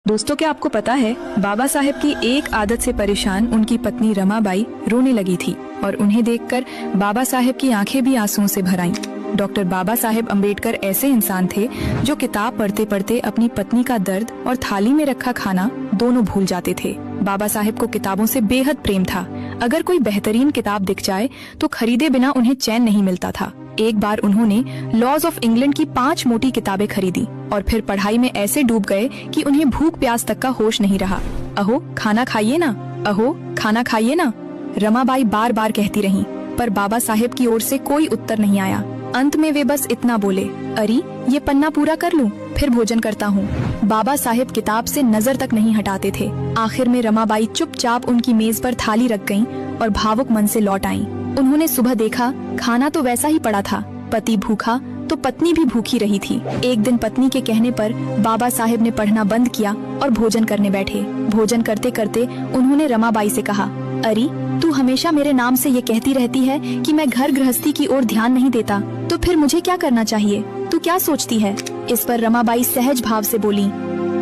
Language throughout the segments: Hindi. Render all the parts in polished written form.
दोस्तों, क्या आपको पता है बाबा साहेब की एक आदत से परेशान उनकी पत्नी रमाबाई रोने लगी थी और उन्हें देखकर बाबा साहेब की आंखें भी आंसुओं से भर आईं। डॉक्टर बाबा साहेब अम्बेडकर ऐसे इंसान थे जो किताब पढ़ते पढ़ते अपनी पत्नी का दर्द और थाली में रखा खाना दोनों भूल जाते थे। बाबा साहेब को किताबों से बेहद प्रेम था। अगर कोई बेहतरीन किताब दिख जाए तो खरीदे बिना उन्हें चैन नहीं मिलता था। एक बार उन्होंने लॉज ऑफ इंग्लैंड की 5 मोटी किताबें खरीदी और फिर पढ़ाई में ऐसे डूब गए कि उन्हें भूख प्यास तक का होश नहीं रहा। अहो खाना खाइए ना, अहो खाना खाइए ना, रमाबाई बार बार कहती रहीं, पर बाबा साहेब की ओर से कोई उत्तर नहीं आया। अंत में वे बस इतना बोले, अरे ये पन्ना पूरा कर लूं, फिर भोजन करता हूँ। बाबा साहेब किताब से नजर तक नहीं हटाते थे। आखिर में रमाबाई चुपचाप उनकी मेज पर थाली रख गईं और भावुक मन से लौट आईं। उन्होंने सुबह देखा खाना तो वैसा ही पड़ा था। पति भूखा तो पत्नी भी भूखी रही थी। एक दिन पत्नी के कहने पर बाबा साहेब ने पढ़ना बंद किया और भोजन करने बैठे। भोजन करते करते उन्होंने रमाबाई से कहा, अरे तू हमेशा मेरे नाम से ये कहती रहती है कि मैं घर गृहस्थी की ओर ध्यान नहीं देता, तो फिर मुझे क्या करना चाहिए? तू क्या सोचती है? इस पर रमाबाई सहज भाव से बोली,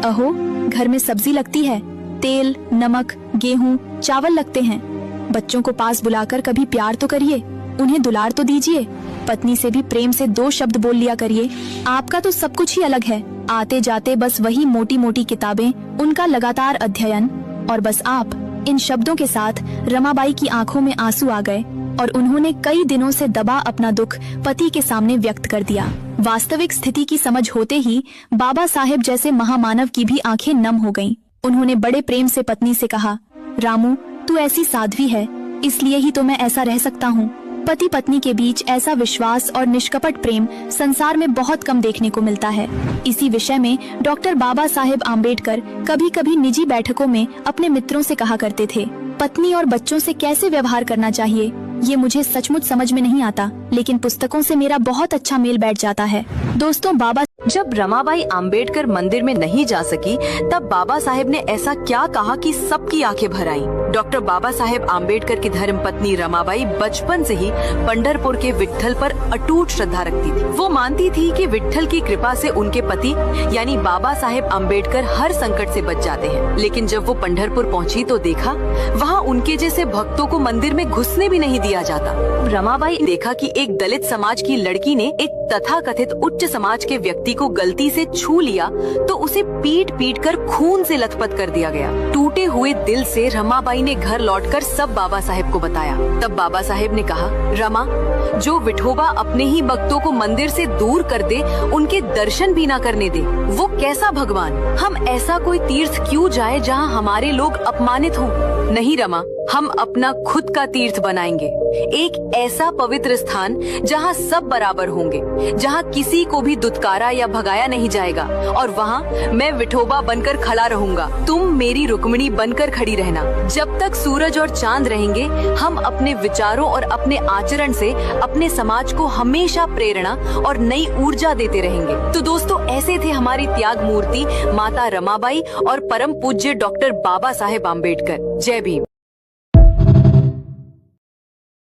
अहो घर में सब्जी लगती है, तेल, नमक, गेहूँ, चावल लगते हैं। बच्चों को पास बुलाकर कभी प्यार तो करिए, उन्हें दुलार तो दीजिए। पत्नी से भी प्रेम से 2 शब्द बोल लिया करिए। आपका तो सब कुछ ही अलग है। आते जाते बस वही मोटी मोटी किताबें, उनका लगातार अध्ययन और बस आप। इन शब्दों के साथ रमाबाई की आंखों में आंसू आ गए और उन्होंने कई दिनों से दबा अपना दुख पति के सामने व्यक्त कर दिया। वास्तविक स्थिति की समझ होते ही बाबा साहेब जैसे महामानव की भी आंखें नम हो गईं। उन्होंने बड़े प्रेम से पत्नी से कहा, रामू तू ऐसी साध्वी है, इसलिए ही तो मैं ऐसा रह सकता हूँ। पति पत्नी के बीच ऐसा विश्वास और निष्कपट प्रेम संसार में बहुत कम देखने को मिलता है। इसी विषय में डॉक्टर बाबा साहेब आम्बेडकर कभी कभी निजी बैठकों में अपने मित्रों से कहा करते थे, पत्नी और बच्चों से कैसे व्यवहार करना चाहिए ये मुझे सचमुच समझ में नहीं आता, लेकिन पुस्तकों से मेरा बहुत अच्छा मेल बैठ जाता है। दोस्तों, जब रमाबाई आम्बेडकर मंदिर में नहीं जा सकी, तब बाबा साहेब ने ऐसा क्या कहा कि सबकी आंखें भर आईं। डॉक्टर बाबा साहेब आम्बेडकर की धर्मपत्नी रमाबाई बचपन से ही पंढरपुर के विट्ठल पर अटूट श्रद्धा रखती थी। वो मानती थी कि विट्ठल की कृपा से उनके पति यानी बाबा साहेब आम्बेडकर हर संकट से बच जाते हैं। लेकिन जब वो पंढरपुर पहुंची तो देखा वहाँ उनके जैसे भक्तों को मंदिर में घुसने भी नहीं दिया जाता। रमाबाई ने देखा कि एक दलित समाज की लड़की ने एक तथाकथित उच्च समाज के व्यक्ति को गलती से छू लिया तो उसे पीट पीट कर खून से लथपथ कर दिया गया। टूटे हुए दिल से रमाबाई ने घर लौटकर सब बाबा साहेब को बताया। तब बाबा साहेब ने कहा, रमा, जो विठोबा अपने ही भक्तों को मंदिर से दूर कर दे, उनके दर्शन भी ना करने दे, वो कैसा भगवान? हम ऐसा कोई तीर्थ क्यों जाए जहाँ हमारे लोग अपमानित हों? नहीं रमा, हम अपना खुद का तीर्थ बनाएंगे, एक ऐसा पवित्र स्थान जहाँ सब बराबर होंगे, जहाँ किसी को भी दुत्कारा या भगाया नहीं जाएगा, और वहाँ मैं विठोबा बनकर खड़ा रहूंगा, तुम मेरी रुक्मिणी बनकर खड़ी रहना। जब तक सूरज और चांद रहेंगे, हम अपने विचारों और अपने आचरण से अपने समाज को हमेशा प्रेरणा और नई ऊर्जा देते रहेंगे। तो दोस्तों, ऐसे थे हमारी त्याग मूर्ति माता रमाबाई और परम पूज्य डॉक्टर बाबा साहेब आम्बेडकर। जय भीम।